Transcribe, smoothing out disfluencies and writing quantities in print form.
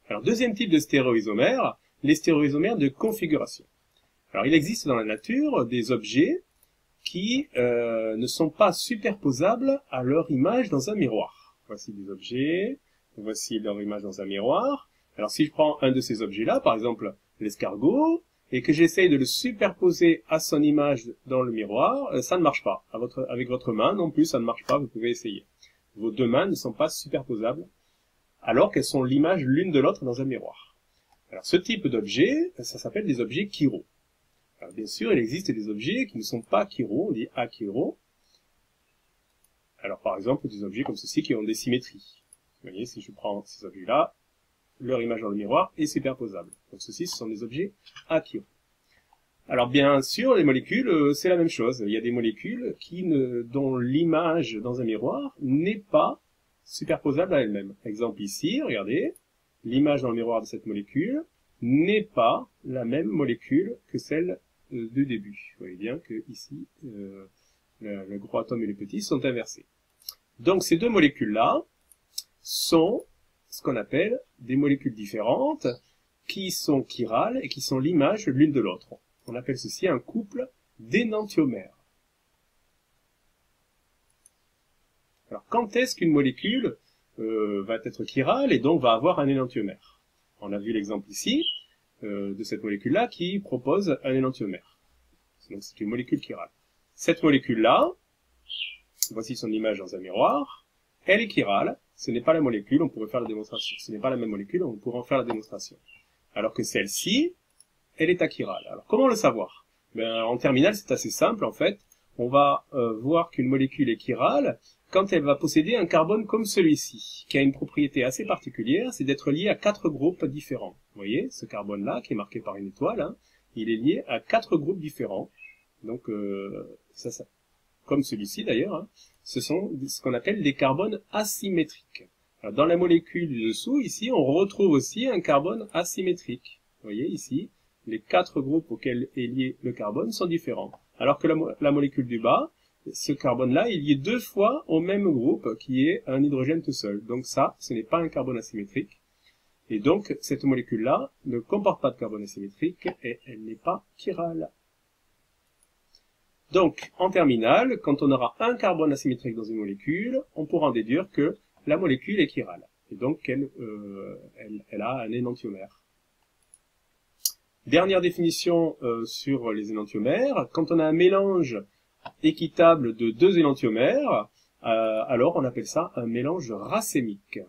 Alors, deuxième type de stéréoisomères, les stéréoisomères de configuration. Alors, il existe dans la nature des objets qui ne sont pas superposables à leur image dans un miroir. Voici des objets, voici leur image dans un miroir. Alors, si je prends un de ces objets-là, par exemple l'escargot, et que j'essaye de le superposer à son image dans le miroir, ça ne marche pas. Avec votre main non plus, ça ne marche pas, vous pouvez essayer. Vos deux mains ne sont pas superposables, alors qu'elles sont l'image l'une de l'autre dans un miroir. Alors ce type d'objet, ça s'appelle des objets chiro. Alors bien sûr, il existe des objets qui ne sont pas chiro, on dit achiro. Alors par exemple, des objets comme ceci qui ont des symétries. Vous voyez, si je prends ces objets-là, leur image dans le miroir est superposable. Donc ceci, ce sont des objets achiro. Alors bien sûr, les molécules, c'est la même chose. Il y a des molécules dont l'image dans un miroir n'est pas superposable à elle-même. Exemple ici, regardez, l'image dans le miroir de cette molécule n'est pas la même molécule que celle du début. Vous voyez bien que ici, le gros atome et le petit sont inversés. Donc ces deux molécules-là sont ce qu'on appelle des molécules différentes qui sont chirales et qui sont l'image l'une de l'autre. On appelle ceci un couple d'énantiomères. Alors, quand est-ce qu'une molécule va être chirale et donc va avoir un énantiomère? On a vu l'exemple ici de cette molécule-là qui propose un énantiomère. Donc, c'est une molécule chirale. Cette molécule-là, voici son image dans un miroir, elle est chirale, ce n'est pas la molécule, on pourrait faire la démonstration. Ce n'est pas la même molécule, on pourrait en faire la démonstration. Alors que celle-ci, elle est achirale. Alors, comment le savoir? Ben, en terminale, c'est assez simple, en fait. On va voir qu'une molécule est chirale quand elle va posséder un carbone comme celui-ci, qui a une propriété assez particulière, c'est d'être lié à 4 groupes différents. Vous voyez, ce carbone-là, qui est marqué par une étoile, hein, il est lié à 4 groupes différents. Donc, comme celui-ci d'ailleurs, hein, ce sont ce qu'on appelle des carbones asymétriques. Alors, dans la molécule du dessous, ici, on retrouve aussi un carbone asymétrique. Vous voyez, ici, les 4 groupes auxquels est lié le carbone sont différents. Alors que la molécule du bas, ce carbone-là est lié 2 fois au même groupe, qui est un hydrogène tout seul. Donc ça, ce n'est pas un carbone asymétrique. Et donc, cette molécule-là ne comporte pas de carbone asymétrique et elle n'est pas chirale. Donc, en terminale, quand on aura un carbone asymétrique dans une molécule, on pourra en déduire que la molécule est chirale. Et donc, elle a un énantiomère. Dernière définition sur les énantiomères. Quand on a un mélange équitable de 2 énantiomères, alors on appelle ça un mélange racémique.